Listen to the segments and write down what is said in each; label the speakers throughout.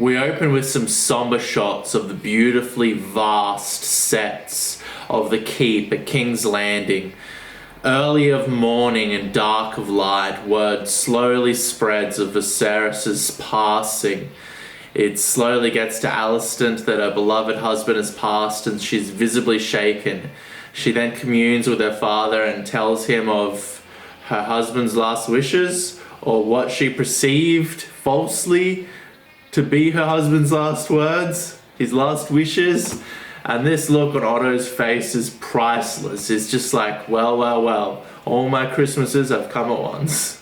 Speaker 1: We open with some somber shots of the beautifully vast sets of the keep at King's Landing. Early of morning and dark of light, word slowly spreads of Viserys' passing. It slowly gets to Alicent that her beloved husband has passed and she's visibly shaken. She then communes with her father and tells him of her husband's last wishes, or what she perceived falsely to be her husband's last words, his last wishes. And this look on Otto's face is priceless. It's just like, well, all my Christmases have come at once.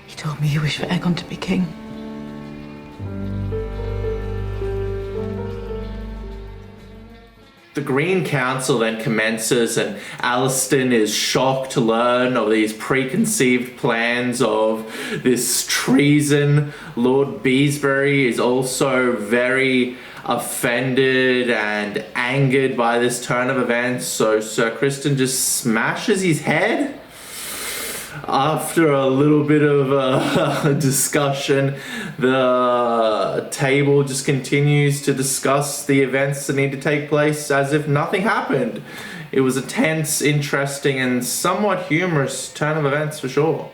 Speaker 2: He told me he wished for Aegon to be king.
Speaker 1: The Green Council then commences, and Alicent is shocked to learn of these preconceived plans of this treason. Lord Beesbury is also very offended and angered by this turn of events, so Sir Criston just smashes his head. After a little bit of a discussion, the table just continues to discuss the events that need to take place as if nothing happened. It was a tense, interesting, and somewhat humorous turn of events for sure.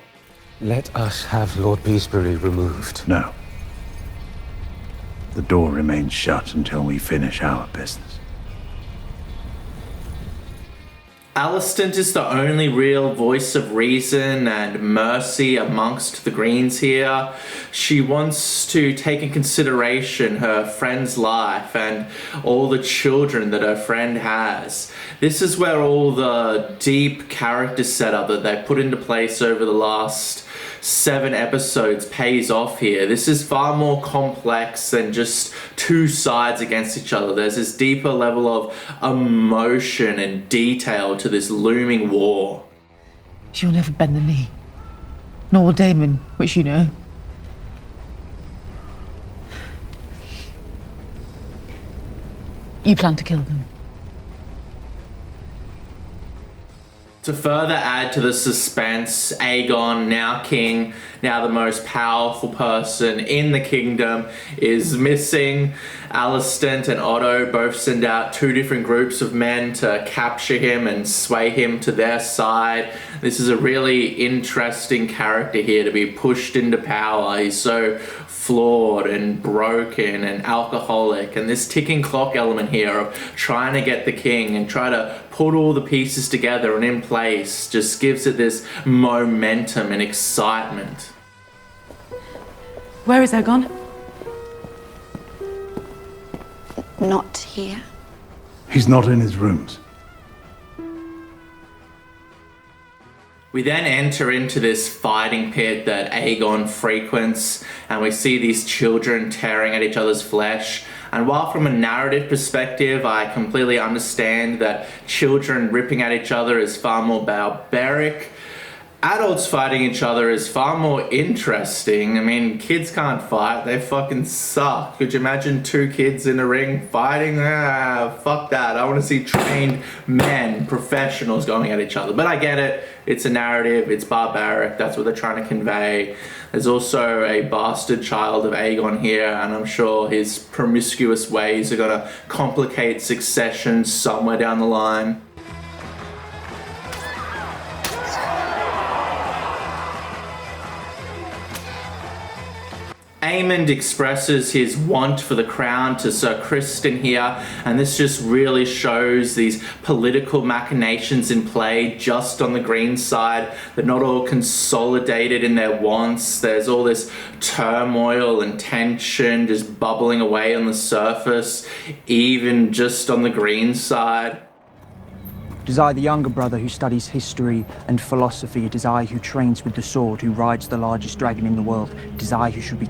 Speaker 3: Let us have Lord Beesbury removed.
Speaker 4: No. The door remains shut until we finish our business.
Speaker 1: Alicent is the only real voice of reason and mercy amongst the Greens here. She wants to take in consideration her friend's life and all the children that her friend has. This is where all the deep character setup that they put into place over the last 7 episodes pays off here. This is far more complex than just two sides against each other. There's this deeper level of emotion and detail to this looming war.
Speaker 2: She'll never bend the knee. Nor will Daemon, which you know. You plan to kill them.
Speaker 1: To further add to the suspense, Aegon, now king, now the most powerful person in the kingdom, is missing. Alicent and Otto both send out 2 different groups of men to capture him and sway him to their side. This is a really interesting character here to be pushed into power. He's so flawed and broken and alcoholic, and this ticking clock element here of trying to get the king and try to put all the pieces together and in place just gives it this momentum and excitement.
Speaker 2: Where is Aegon?
Speaker 5: Not here.
Speaker 4: He's not in his rooms.
Speaker 1: We then enter into this fighting pit that Aegon frequents, and we see these children tearing at each other's flesh. And while from a narrative perspective, I completely understand that children ripping at each other is far more barbaric, adults fighting each other is far more interesting. I mean, kids can't fight, they fucking suck. Could you imagine 2 kids in a ring fighting? Fuck that. I want to see trained men, professionals going at each other. But I get it, it's a narrative, it's barbaric, that's what they're trying to convey. There's also a bastard child of Aegon here, and I'm sure his promiscuous ways are gonna complicate succession somewhere down the line. Aemond expresses his want for the crown to Sir Criston here, and this just really shows these political machinations in play just on the green side. They're not all consolidated in their wants. There's all this turmoil and tension just bubbling away on the surface, even just on the green side.
Speaker 6: It is I, the younger brother, who studies history and philosophy. It is I who trains with the sword, who rides the largest dragon in the world. It is I who should be...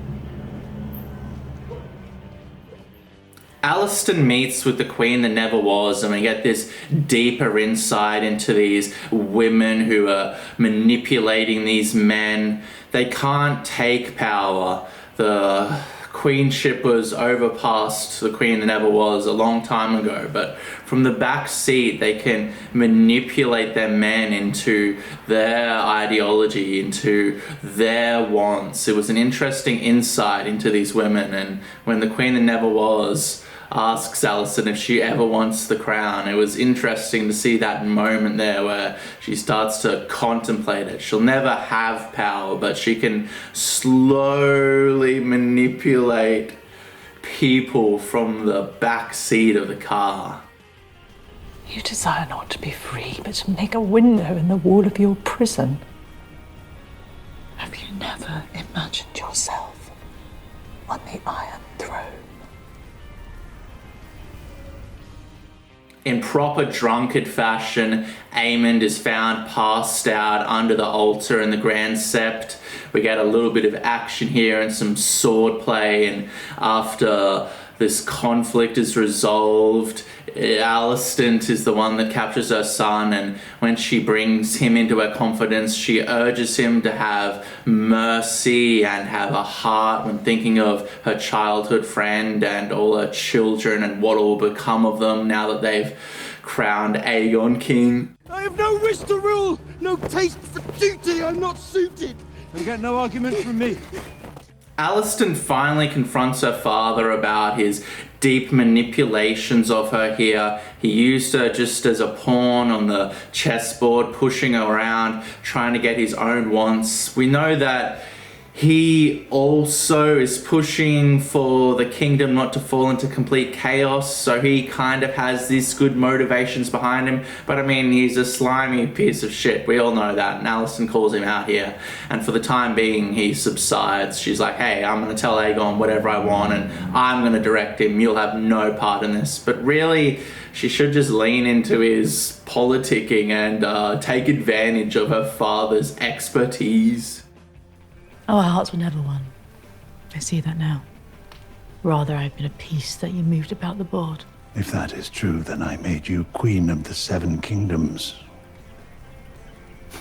Speaker 1: Alicent meets with the queen that never was, and we get this deeper insight into these women who are manipulating these men. They can't take power. The queenship was over past the queen that never was a long time ago, but from the back seat they can manipulate their men into their ideology, into their wants. It was an interesting insight into these women, and when the queen that never was asks Alicent if she ever wants the crown, it was interesting to see that moment there where she starts to contemplate it. She'll never have power, but she can slowly manipulate people from the back seat of the car.
Speaker 2: You desire not to be free, but to make a window in the wall of your prison. Have you never imagined yourself on the Iron Throne?
Speaker 1: In proper drunkard fashion, Aemond is found passed out under the altar in the Grand Sept. We get a little bit of action here and some sword play, and after this conflict is resolved, Alicent is the one that captures her son, and when she brings him into her confidence, she urges him to have mercy and have a heart when thinking of her childhood friend and all her children and what will become of them now that they've crowned Aegon king.
Speaker 7: I have no wish to rule, no taste for duty. I'm not suited.
Speaker 4: You get no argument from me.
Speaker 1: Alicent finally confronts her father about his deep manipulations of her here. He used her just as a pawn on the chessboard, pushing her around, trying to get his own wants. We know that he also is pushing for the kingdom not to fall into complete chaos, so he kind of has these good motivations behind him. But I mean, he's a slimy piece of shit. We all know that, and Alicent calls him out here. And for the time being, he subsides. She's like, hey, I'm going to tell Aegon whatever I want, and I'm going to direct him. You'll have no part in this. But really, she should just lean into his politicking and take advantage of her father's expertise.
Speaker 2: Our hearts were never one. I see that now. Rather, I've been a piece that you moved about the board.
Speaker 4: If that is true, then I made you Queen of the Seven Kingdoms.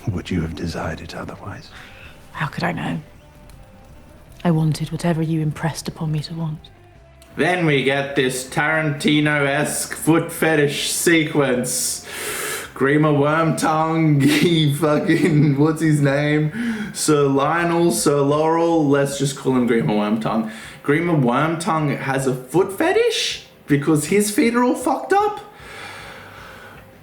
Speaker 4: Would you have desired it otherwise?
Speaker 2: How could I know? I wanted whatever you impressed upon me to want.
Speaker 1: Then we get this Tarantino-esque foot fetish sequence. Grima Wormtongue, he fucking, what's his name? Sir Lionel, Sir Laurel, let's just call him Grima Wormtongue. Grima Wormtongue has a foot fetish because his feet are all fucked up.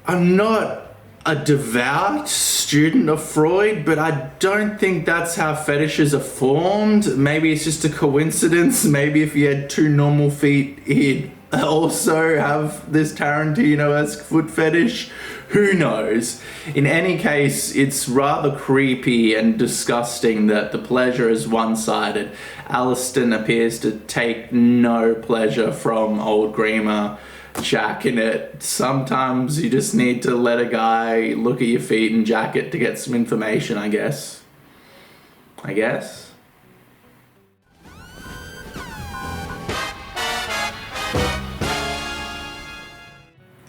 Speaker 1: I'm not a devout student of Freud, but I don't think that's how fetishes are formed. Maybe it's just a coincidence. Maybe if he had two normal feet, he'd also have this Tarantino-esque foot fetish. Who knows? In any case, it's rather creepy and disgusting that the pleasure is one-sided. Alicent appears to take no pleasure from old Grima jacking it. Sometimes you just need to let a guy look at your feet and jack it to get some information, I guess.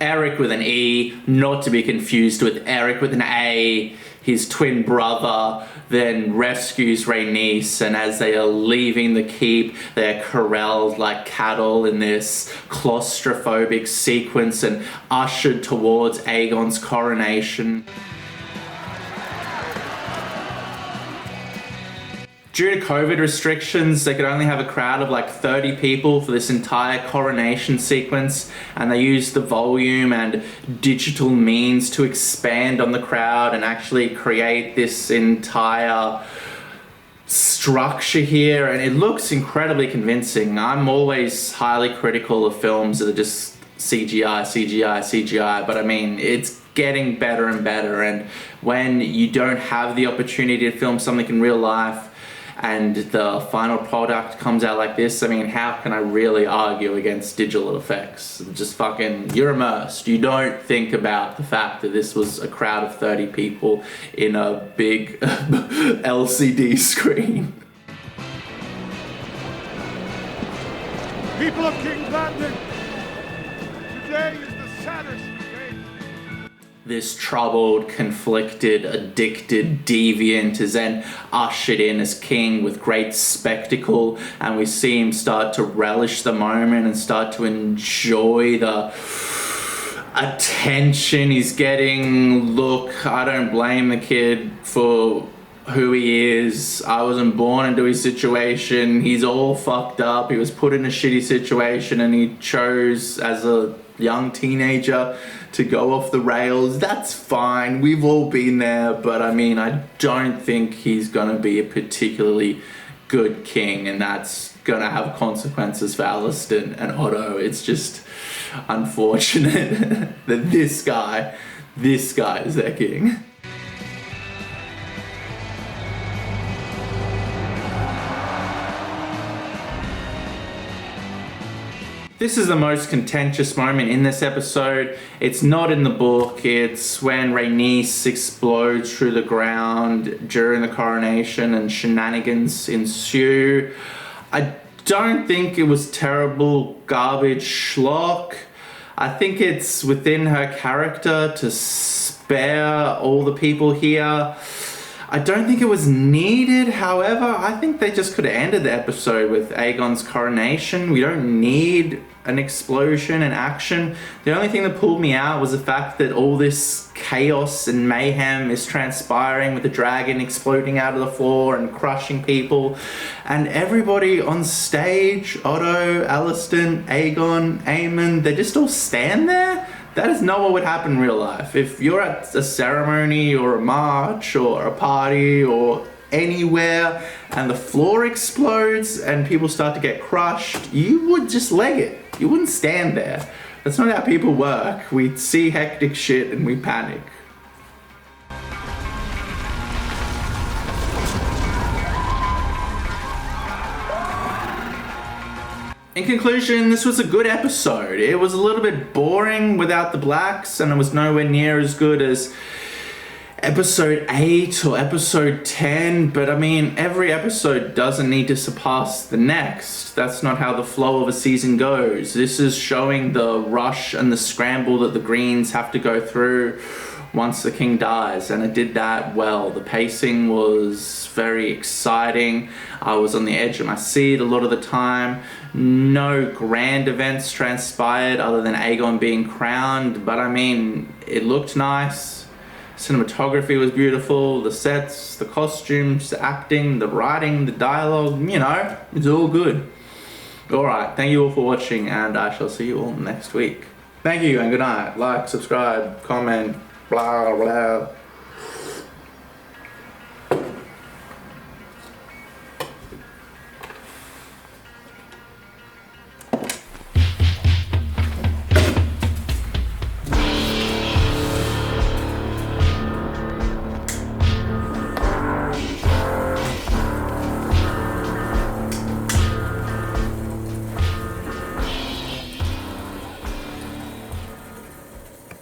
Speaker 1: Eric with an E, not to be confused with Eric with an A, his twin brother, then rescues Rhaenys, and as they are leaving the keep, they're corralled like cattle in this claustrophobic sequence and ushered towards Aegon's coronation. Due to COVID restrictions, they could only have a crowd of like 30 people for this entire coronation sequence, and they used the volume and digital means to expand on the crowd and actually create this entire structure here, and it looks incredibly convincing. I'm always highly critical of films that are just CGI, but I mean, it's getting better and better, and when you don't have the opportunity to film something in real life, and the final product comes out like this, I mean, how can I really argue against digital effects? Just fucking, you're immersed. You don't think about the fact that this was a crowd of 30 people in a big LCD screen.
Speaker 7: People of King's Landing, today is the saddest day.
Speaker 1: this troubled, conflicted, addicted deviant is then ushered in as king with great spectacle, and we see him start to relish the moment and start to enjoy the attention he's getting. Look, I don't blame the kid for who he is. I wasn't born into his situation. He's all fucked up. He was put in a shitty situation and he chose as a young teenager to go off the rails. That's fine. We've all been there, but I mean, I don't think he's gonna be a particularly good king, and that's gonna have consequences for Alicent and Otto. It's just unfortunate that this guy is their king. This is the most contentious moment in this episode. It's not in the book. It's when Rhaenys explodes through the ground during the coronation and shenanigans ensue. I don't think it was terrible garbage schlock. I think it's within her character to spare all the people here. I don't think it was needed, however. I think they just could have ended the episode with Aegon's coronation. We don't need an explosion and action. The only thing that pulled me out was the fact that all this chaos and mayhem is transpiring with the dragon exploding out of the floor and crushing people. And everybody on stage, Otto, Alicent, Aegon, Aemon, they just all stand there. That is not what would happen in real life. If you're at a ceremony or a march or a party or anywhere and the floor explodes and people start to get crushed, you would just leg it. You wouldn't stand there. That's not how people work. We see hectic shit and we panic. In conclusion, this was a good episode. It was a little bit boring without the blacks, and it was nowhere near as good as episode 8 or episode 10, but I mean, every episode doesn't need to surpass the next. That's not how the flow of a season goes. This is showing the rush and the scramble that the Greens have to go through once the king dies, and it did that well. The pacing was very exciting. I was on the edge of my seat a lot of the time. No grand events transpired other than Aegon being crowned, but I mean, it looked nice. Cinematography was beautiful, the sets, the costumes, the acting, the writing, the dialogue, you know, it's all good. Alright, thank you all for watching, and I shall see you all next week. Thank you and good night. Like, subscribe, comment, blah blah.